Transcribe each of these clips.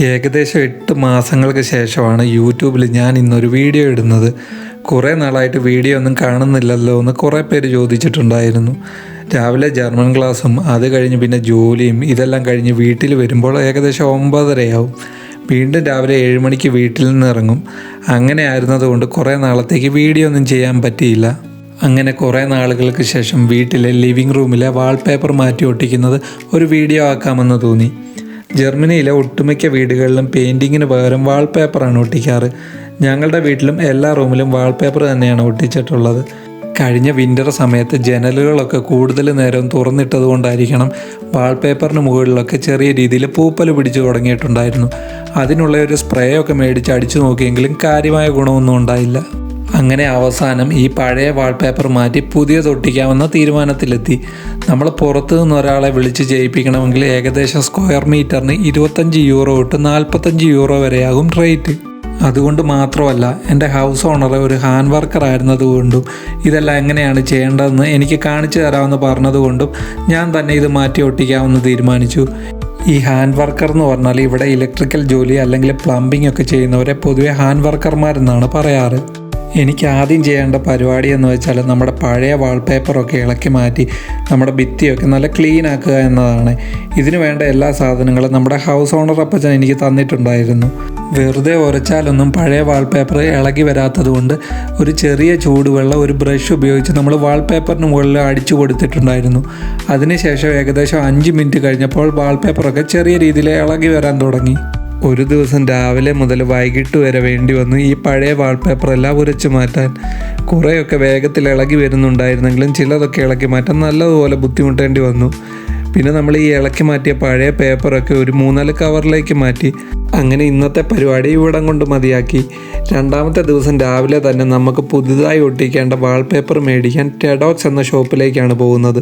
ഏകദേശം 8 മാസങ്ങൾക്ക് ശേഷമാണ് യൂട്യൂബിൽ ഞാൻ ഇന്നൊരു വീഡിയോ ഇടുന്നത്. കുറേ നാളായിട്ട് വീഡിയോ ഒന്നും കാണുന്നില്ലല്ലോ എന്ന് കുറേ പേര് ചോദിച്ചിട്ടുണ്ടായിരുന്നു. രാവിലെ ജർമ്മൻ ക്ലാസ്സും അത് കഴിഞ്ഞ് പിന്നെ ജോലിയും ഇതെല്ലാം കഴിഞ്ഞ് വീട്ടിൽ വരുമ്പോൾ ഏകദേശം 9:30 വീണ്ടും രാവിലെ 7 മണിക്ക് വീട്ടിൽ നിന്ന് ഇറങ്ങും. അങ്ങനെ ആയിരുന്നതുകൊണ്ട് കുറേ നാളത്തേക്ക് വീഡിയോ ഒന്നും ചെയ്യാൻ പറ്റിയില്ല. അങ്ങനെ കുറേ നാളുകൾക്ക് ശേഷം വീട്ടിലെ ലിവിങ് റൂമിലെ വാൾപേപ്പർ മാറ്റി ഒട്ടിക്കുന്നത് ഒരു വീഡിയോ ആക്കാമെന്ന് തോന്നി. ജർമ്മനിയിലെ ഒട്ടുമിക്ക വീടുകളിലും പെയിൻറ്റിങ്ങിന് പകരം വാൾപേപ്പറാണ് ഒട്ടിക്കാറ്. ഞങ്ങളുടെ വീട്ടിലും എല്ലാ റൂമിലും വാൾപേപ്പർ തന്നെയാണ് ഒട്ടിച്ചിട്ടുള്ളത്. കഴിഞ്ഞ വിൻ്റർ സമയത്ത് ജനലുകളൊക്കെ കൂടുതൽ നേരം തുറന്നിട്ടത് കൊണ്ടായിരിക്കണം വാൾപേപ്പറിന് മുകളിലൊക്കെ ചെറിയ രീതിയിൽ പൂപ്പൽ പിടിച്ചു തുടങ്ങിയിട്ടുണ്ടായിരുന്നു. അതിനുള്ള ഒരു സ്പ്രേ ഒക്കെ മേടിച്ച് അടിച്ചു നോക്കിയെങ്കിലും കാര്യമായ ഗുണമൊന്നും ഉണ്ടായില്ല. അങ്ങനെ അവസാനം ഈ പഴയ വാൾപേപ്പർ മാറ്റി പുതിയത് ഒട്ടിക്കാമെന്ന തീരുമാനത്തിലെത്തി. നമ്മൾ പുറത്തു നിന്ന് ഒരാളെ വിളിച്ച് ചെയ്യിപ്പിക്കണമെങ്കിൽ ഏകദേശം സ്ക്വയർ മീറ്ററിന് 25 യൂറോ തൊട്ട് 45 യൂറോ വരെയാകും റേറ്റ്. അതുകൊണ്ട് മാത്രമല്ല, എൻ്റെ ഹൗസ് ഓണർ ഒരു ഹാൻഡ് വർക്കർ ആയിരുന്നതുകൊണ്ടും ഇതെല്ലാം എങ്ങനെയാണ് ചെയ്യേണ്ടതെന്ന് എനിക്ക് കാണിച്ചു തരാമെന്ന് പറഞ്ഞതുകൊണ്ടും ഞാൻ തന്നെ ഇത് മാറ്റി ഒട്ടിക്കാമെന്ന് തീരുമാനിച്ചു. ഈ ഹാൻഡ് വർക്കർ എന്ന് പറഞ്ഞാൽ ഇവിടെ ഇലക്ട്രിക്കൽ ജോലി അല്ലെങ്കിൽ പ്ലംബിംഗ് ഒക്കെ ചെയ്യുന്നവരെ പൊതുവെ ഹാൻഡ് വർക്കർമാരെന്നാണ് പറയാറ്. എനിക്ക് ആദ്യം ചെയ്യേണ്ട പരിപാടി എന്ന് വെച്ചാൽ നമ്മുടെ പഴയ വാൾപേപ്പറൊക്കെ ഇളക്കി മാറ്റി നമ്മുടെ ഭിത്തിയൊക്കെ നല്ല ക്ലീൻ ആക്കുക എന്നതാണ്. ഇതിനു വേണ്ട എല്ലാ സാധനങ്ങളും നമ്മുടെ ഹൗസ് ഓണർ അപ്പച്ചൻ എനിക്ക് തന്നിട്ടുണ്ടായിരുന്നു. വെറുതെ ഉരച്ചാലൊന്നും പഴയ വാൾപേപ്പർ ഇളകി വരാത്തത് കൊണ്ട് ഒരു ചെറിയ ചൂടുവെള്ളം ഒരു ബ്രഷ് ഉപയോഗിച്ച് നമ്മൾ വാൾപേപ്പറിന് മുകളിൽ അടിച്ചു കൊടുത്തിട്ടുണ്ടായിരുന്നു. അതിനുശേഷം ഏകദേശം 5 മിനിറ്റ് കഴിഞ്ഞപ്പോൾ വാൾപേപ്പറൊക്കെ ചെറിയ രീതിയിൽ ഇളകി വരാൻ തുടങ്ങി. ഒരു ദിവസം രാവിലെ മുതൽ വൈകിട്ട് വരെ വേണ്ടി വന്നു ഈ പഴയ വാൾപേപ്പറെല്ലാം ഉരച്ചു മാറ്റാൻ. കുറേയൊക്കെ വേഗത്തിൽ ഇളകി വരുന്നുണ്ടായിരുന്നെങ്കിലും ചിലതൊക്കെ ഇളക്കി മാറ്റാൻ നല്ലതുപോലെ ബുദ്ധിമുട്ടേണ്ടി വന്നു. പിന്നെ നമ്മൾ ഈ ഇളക്കി മാറ്റിയ പഴയ പേപ്പറൊക്കെ ഒരു 3-4 കവറിലേക്ക് മാറ്റി. അങ്ങനെ ഇന്നത്തെ പരിപാടി ഇവിടം കൊണ്ട് മതിയാക്കി. രണ്ടാമത്തെ ദിവസം രാവിലെ തന്നെ നമുക്ക് പുതുതായി ഒട്ടിക്കേണ്ട വാൾപേപ്പർ മേടിക്കാൻ ടെഡോക്സ് എന്ന ഷോപ്പിലേക്കാണ് പോകുന്നത്.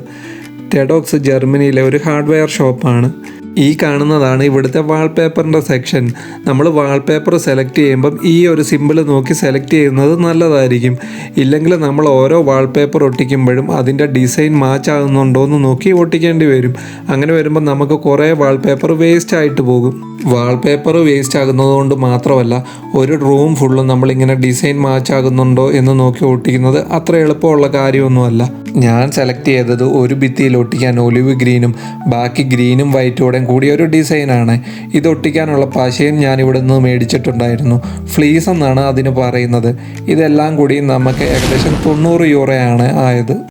ടെഡോക്സ് ജർമ്മനിയിലെ ഒരു ഹാർഡ്വെയർ ഷോപ്പാണ്. ഈ കാണുന്നതാണ് ഇവിടുത്തെ വാൾപേപ്പറിൻ്റെ സെക്ഷൻ. നമ്മൾ വാൾപേപ്പർ സെലക്ട് ചെയ്യുമ്പം ഈ ഒരു സിമ്പിൾ നോക്കി സെലക്ട് ചെയ്യുന്നത് നല്ലതായിരിക്കും. ഇല്ലെങ്കിൽ നമ്മൾ ഓരോ വാൾപേപ്പർ ഒട്ടിക്കുമ്പോഴും അതിൻ്റെ ഡിസൈൻ മാച്ച് ആകുന്നുണ്ടോ എന്ന് നോക്കി ഒട്ടിക്കേണ്ടി വരും. അങ്ങനെ വരുമ്പോൾ നമുക്ക് കുറേ വാൾപേപ്പർ വേസ്റ്റ് ആയിട്ട് പോകും. വാൾപേപ്പർ വേസ്റ്റ് ആകുന്നത് കൊണ്ട് മാത്രമല്ല, ഒരു റൂം ഫുള്ളും നമ്മളിങ്ങനെ ഡിസൈൻ മാച്ച് ആകുന്നുണ്ടോ എന്ന് നോക്കി ഒട്ടിക്കുന്നത് അത്ര എളുപ്പമുള്ള കാര്യമൊന്നുമല്ല. ഞാൻ സെലക്ട് ചെയ്തത് ഒരു ഭിത്തിയിൽ ഒട്ടിക്കാൻ ഒലിവ് ഗ്രീനും ബാക്കി ഗ്രീനും വൈറ്റോടെയും കൂടിയ ഒരു ഡിസൈനാണ്. ഇത് ഒട്ടിക്കാനുള്ള പശയും ഞാൻ ഇവിടെ നിന്ന് മേടിച്ചിട്ടുണ്ടായിരുന്നു. ഫ്ലീസ് എന്നാണ് അതിന് പറയുന്നത്. ഇതെല്ലാം കൂടി നമുക്ക് ഏകദേശം 90 യൂറോയാണ് ആയത്.